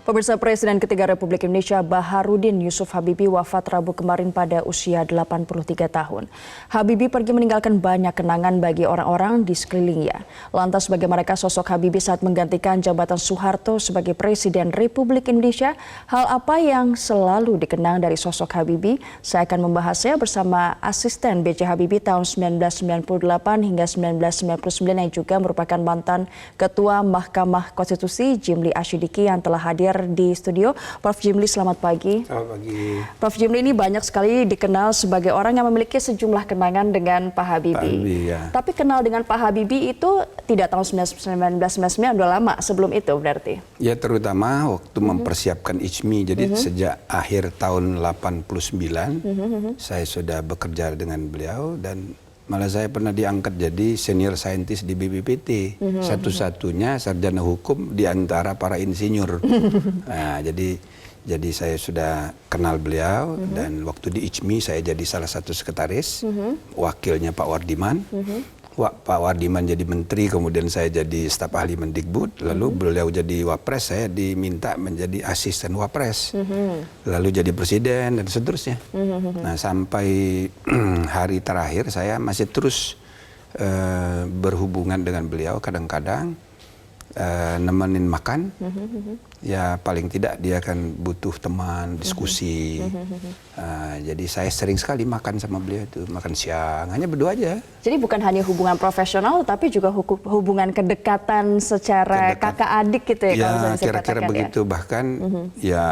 Pemirsa, Presiden ketiga Republik Indonesia Baharudin Yusuf Habibie wafat Rabu kemarin pada usia 83 tahun. Habibie pergi meninggalkan banyak kenangan bagi orang-orang di sekelilingnya. Lantas bagaimanakah sosok Habibie saat menggantikan jabatan Soeharto sebagai Presiden Republik Indonesia? Hal apa yang selalu dikenang dari sosok Habibie? Saya akan membahasnya bersama asisten B.J. Habibie tahun 1998 hingga 1999 yang juga merupakan mantan Ketua Mahkamah Konstitusi Jimli Asyidiki yang telah hadir di studio. Prof. Jimli, selamat pagi. Selamat pagi. Prof. Jimli ini banyak sekali dikenal sebagai orang yang memiliki sejumlah kenangan dengan Pak Habibie. Ya. Tapi kenal dengan Pak Habibie itu tidak tahun 1999, udah lama sebelum itu berarti? Ya, terutama waktu mempersiapkan ICMI. Jadi sejak akhir tahun 89 saya sudah bekerja dengan beliau dan malah saya pernah diangkat jadi senior scientist di BPPT, satu-satunya sarjana hukum di antara para insinyur. Nah, jadi saya sudah kenal beliau dan waktu di ICMI saya jadi salah satu sekretaris, wakilnya Pak Wardiman. Pak Wardiman jadi menteri, kemudian saya jadi staf ahli Mendikbud, lalu beliau jadi wapres, saya diminta menjadi asisten wapres, lalu jadi presiden dan seterusnya. Nah, sampai hari terakhir saya masih terus berhubungan dengan beliau, kadang-kadang nemenin makan, ya paling tidak dia akan butuh teman, diskusi. Jadi saya sering sekali makan sama beliau itu, makan siang, hanya berdua aja. Jadi bukan hanya hubungan profesional, tapi juga hubungan kedekatan secara kakak adik gitu ya? Ya, kira-kira begitu. Ya? Bahkan ya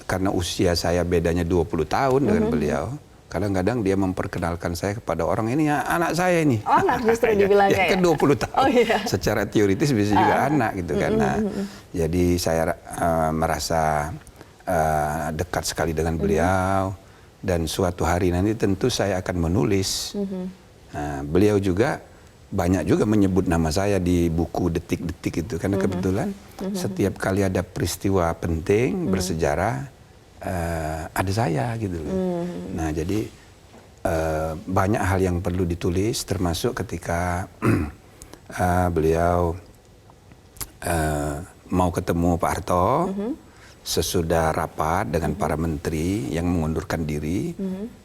karena usia saya bedanya 20 tahun dengan beliau, kadang-kadang dia memperkenalkan saya kepada orang ini, ya anak saya ini. Oh, anak justru dibilangnya ya? Kan 20 tahun. Oh, iya. Secara teoritis bisa juga anak gitu kan. Nah, jadi saya merasa dekat sekali dengan beliau dan suatu hari nanti tentu saya akan menulis. Nah, beliau juga banyak juga menyebut nama saya di buku detik-detik itu karena kebetulan setiap kali ada peristiwa penting bersejarah ada saya gitu loh. Nah, jadi banyak hal yang perlu ditulis, termasuk ketika beliau mau ketemu Pak Harto sesudah rapat dengan para menteri yang mengundurkan diri,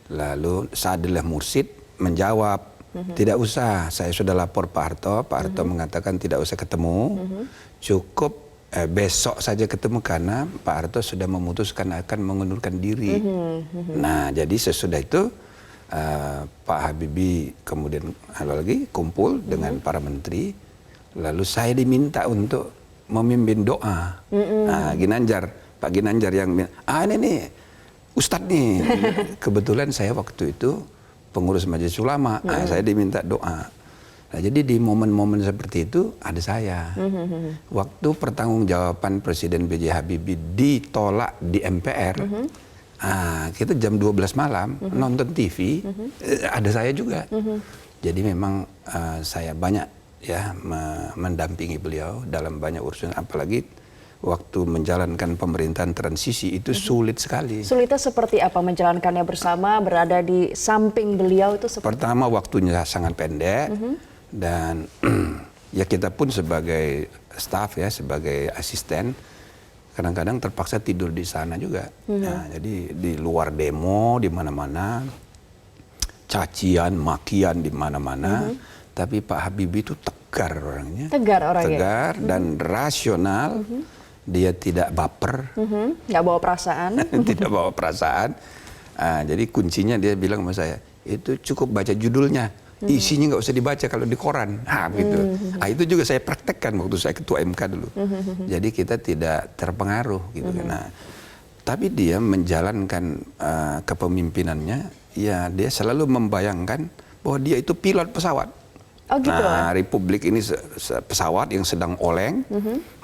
lalu Saadillah Mursid menjawab, tidak usah, saya sudah lapor Pak Harto. Pak Harto mengatakan tidak usah ketemu, cukup besok saja ketemu karena Pak Harto sudah memutuskan akan mengundurkan diri. Nah, jadi sesudah itu Pak Habibie kemudian lagi kumpul dengan para menteri, lalu saya diminta untuk memimpin doa. Nah, Pak Ginanjar yang ini nih Ustadz nih. Kebetulan saya waktu itu pengurus Majelis Ulama, saya diminta doa. Nah, jadi di momen-momen seperti itu ada saya. Waktu pertanggungjawaban Presiden B.J. Habibie ditolak di MPR, kita jam 12 malam nonton TV, ada saya juga. Jadi memang saya banyak ya mendampingi beliau dalam banyak urusan, apalagi waktu menjalankan pemerintahan transisi itu sulit sekali. Sulitnya seperti apa menjalankannya bersama, berada di samping beliau itu seperti? Pertama, waktunya sangat pendek. Dan ya kita pun sebagai staf ya, sebagai asisten, kadang-kadang terpaksa tidur di sana juga. Nah, jadi di luar demo di mana-mana, cacian, makian di mana-mana. Tapi Pak Habibie itu tegar orangnya. Tegar dan rasional. Dia tidak baper. Nggak bawa perasaan. Tidak bawa perasaan. Jadi kuncinya dia bilang sama saya, itu cukup baca judulnya. Isinya nggak usah dibaca kalau di koran, gitu. Itu juga saya praktekkan waktu saya ketua MK dulu. Jadi kita tidak terpengaruh, gitu. Nah, tapi dia menjalankan kepemimpinannya, ya dia selalu membayangkan bahwa dia itu pilot pesawat. Oh, gitu. Nah, Republik ini pesawat yang sedang oleng,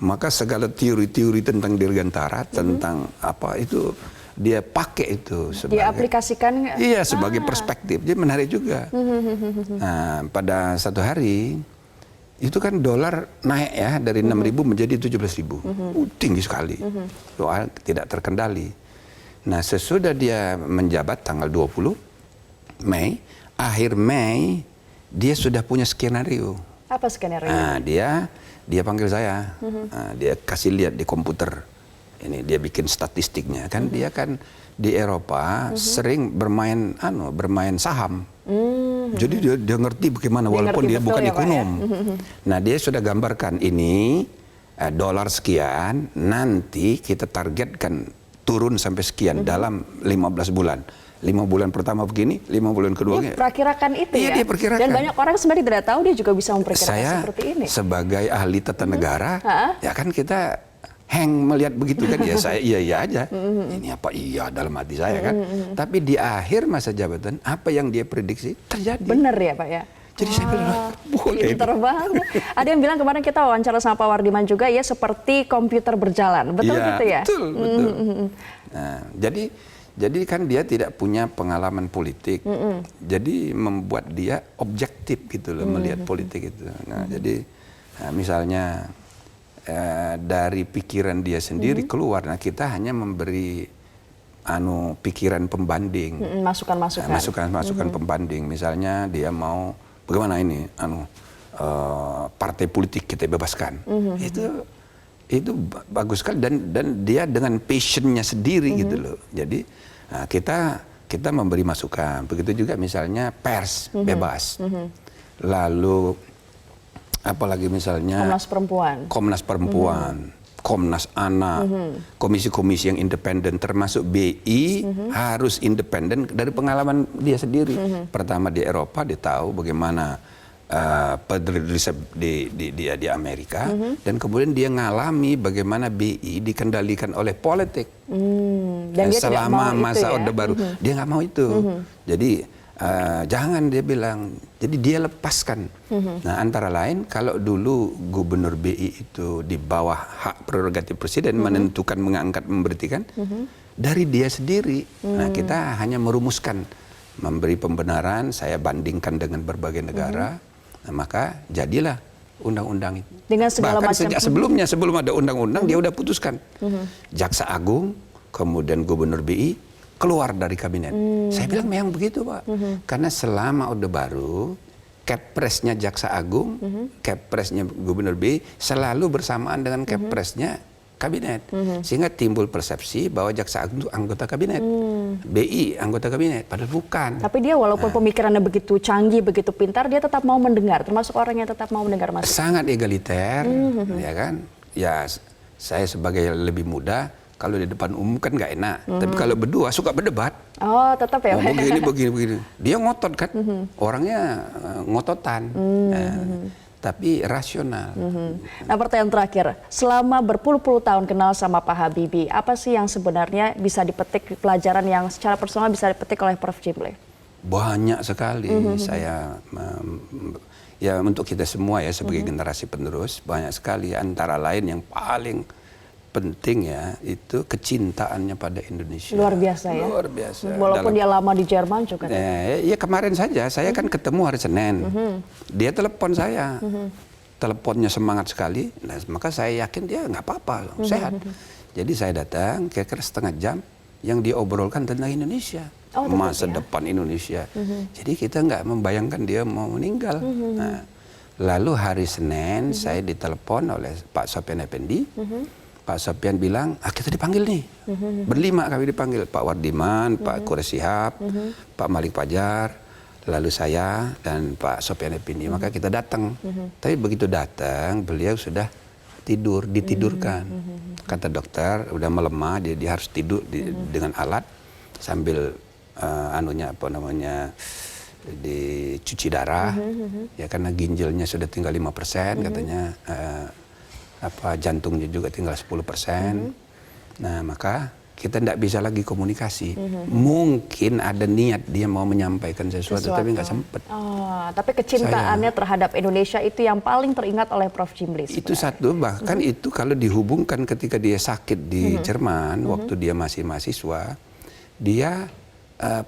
maka segala teori-teori tentang dirgantara, tentang apa itu dia pakai itu sebagai, dia aplikasikan. Iya, sebagai perspektif. Jadi menarik juga. Nah, pada satu hari itu kan dolar naik ya dari 6.000 menjadi 17.000. Tinggi sekali. Soal tidak terkendali. Nah, sesudah dia menjabat tanggal 20 Mei, akhir Mei dia sudah punya skenario. Apa skenario? Nah, dia panggil saya. Dia kasih lihat di komputer. ini dia bikin statistiknya kan, dia kan di Eropa sering bermain saham. Jadi dia ngerti bagaimana, walaupun dia bukan ekonom. Nah, dia sudah gambarkan ini dolar sekian, nanti kita targetkan turun sampai sekian dalam 15 bulan. 5 bulan pertama begini, 5 bulan kedua. Dia perkirakan itu ya? Dia perkirakan. Dan banyak orang sebenarnya tidak tahu dia juga bisa memperkirakan seperti ini. Saya sebagai ahli tata negara, ya kan kita melihat begitu kan, ya saya iya aja. Ini apa iya dalam hati saya kan. Tapi di akhir masa jabatan, apa yang dia prediksi terjadi. Benar ya Pak ya? Jadi saya bilang, boleh. Pinter banget. Ada yang bilang kemarin kita wawancara sama Pak Wardiman juga, ya seperti komputer berjalan. Betul gitu ya? Betul. Nah, jadi kan dia tidak punya pengalaman politik, jadi membuat dia objektif gitu loh melihat politik itu. Nah, jadi misalnya dari pikiran dia sendiri keluar, nah kita hanya memberi pikiran pembanding, masukan pembanding. Misalnya dia mau bagaimana ini, partai politik kita bebaskan, itu bagus sekali, dan dia dengan passionnya sendiri gitu loh. Jadi kita memberi masukan. Begitu juga misalnya pers bebas. Lalu apalagi misalnya Komnas Perempuan, Komnas Anak, komisi-komisi yang independen termasuk BI harus independen dari pengalaman dia sendiri. Pertama di Eropa dia tahu bagaimana di Amerika, dan kemudian dia ngalami bagaimana BI dikendalikan oleh politik dan dia selama masa itu, Orde Baru. Dia nggak mau itu. Jadi jangan, dia bilang, jadi dia lepaskan. Nah, antara lain kalau dulu gubernur BI itu di bawah hak prerogatif presiden menentukan, mengangkat, memberhentikan, dari dia sendiri. Nah, kita hanya merumuskan, memberi pembenaran, saya bandingkan dengan berbagai negara. Nah, maka jadilah undang-undang itu. Dengan segala bahkan macam. sejak sebelumnya, sebelum ada undang-undang, dia udah putuskan. Jaksa Agung, kemudian Gubernur BI keluar dari kabinet. Saya bilang memang begitu, Pak. Karena selama Orde Baru, Keppresnya Jaksa Agung, Keppresnya Gubernur BI selalu bersamaan dengan Keppresnya kabinet. Sehingga timbul persepsi bahwa Jaksa Agung itu anggota kabinet. BI anggota kabinet, padahal bukan. Tapi dia walaupun pemikirannya begitu canggih, begitu pintar, dia tetap mau mendengar, termasuk orang yang tetap mau mendengar masukan. Sangat egaliter, ya kan? Ya, saya sebagai lebih muda, kalau di depan umum kan nggak enak. Tapi kalau berdua suka berdebat. Oh, tetap ya. Begini. Dia ngotot kan, orangnya ngototan. Tapi rasional. Nah, pertanyaan terakhir, selama berpuluh-puluh tahun kenal sama Pak Habibie, apa sih yang sebenarnya bisa dipetik, pelajaran yang secara personal bisa dipetik oleh Prof. Jimli? Banyak sekali. Saya ya untuk kita semua ya sebagai generasi penerus, banyak sekali. Antara lain yang paling penting ya itu kecintaannya pada Indonesia. Luar biasa ya. Luar biasa. Walaupun dia lama di Jerman juga. Ya kemarin saja saya kan ketemu hari Senin. Dia telepon saya. Teleponnya semangat sekali. Nah, maka saya yakin dia nggak apa-apa, sehat. Jadi saya datang kira-kira setengah jam yang diobrolkan tentang Indonesia. Masa depan Indonesia. Jadi kita nggak membayangkan dia mau meninggal. Nah, lalu hari Senin saya ditelepon oleh Pak Sopyan Effendi. Pak Sopyan bilang, kita dipanggil nih. Berlima kami dipanggil. Pak Wardiman, Pak Quraish Shihab, Pak Malik Fajar, lalu saya dan Pak Sopyan Effendi. Maka kita datang. Tapi begitu datang, beliau sudah ditidurkan. Kata dokter, udah melemah, dia harus tidur dengan alat sambil dicuci darah. Ya karena ginjalnya sudah tinggal 5%, katanya. Jantungnya juga tinggal 10%. Nah, maka kita tidak bisa lagi komunikasi. Mungkin ada niat dia mau menyampaikan sesuatu. Tapi nggak sempat. Tapi kecintaannya terhadap Indonesia itu yang paling teringat oleh Prof. Jimli. Itu satu, bahkan itu kalau dihubungkan ketika dia sakit di Jerman, waktu dia masih mahasiswa, dia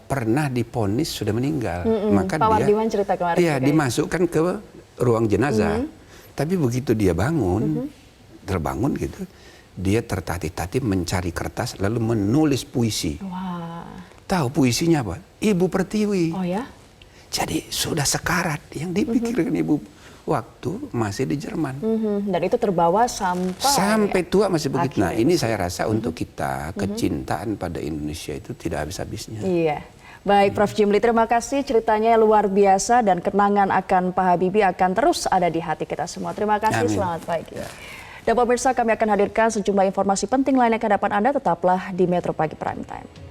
pernah divonis sudah meninggal. Maka Pak Wardiman cerita kemarin. Iya, dimasukkan ke ruang jenazah. Tapi begitu dia terbangun gitu, dia tertatih-tatih mencari kertas lalu menulis puisi. Wah. Tahu puisinya apa? Ibu Pertiwi. Oh ya? Jadi sudah sekarat yang dipikirkan Ibu waktu masih di Jerman. Dan itu terbawa sampai Tua masih begitu. Nah, akhirnya. ini saya rasa untuk kita kecintaan pada Indonesia itu tidak habis-habisnya. Iya. Baik, Prof. Jimli, terima kasih, ceritanya luar biasa dan kenangan akan Pak Habibie akan terus ada di hati kita semua. Terima kasih, Amin. selamat pagi. Dan pemirsa, kami akan hadirkan sejumlah informasi penting lainnya ke hadapan Anda, tetaplah di Metro Pagi Prime Time.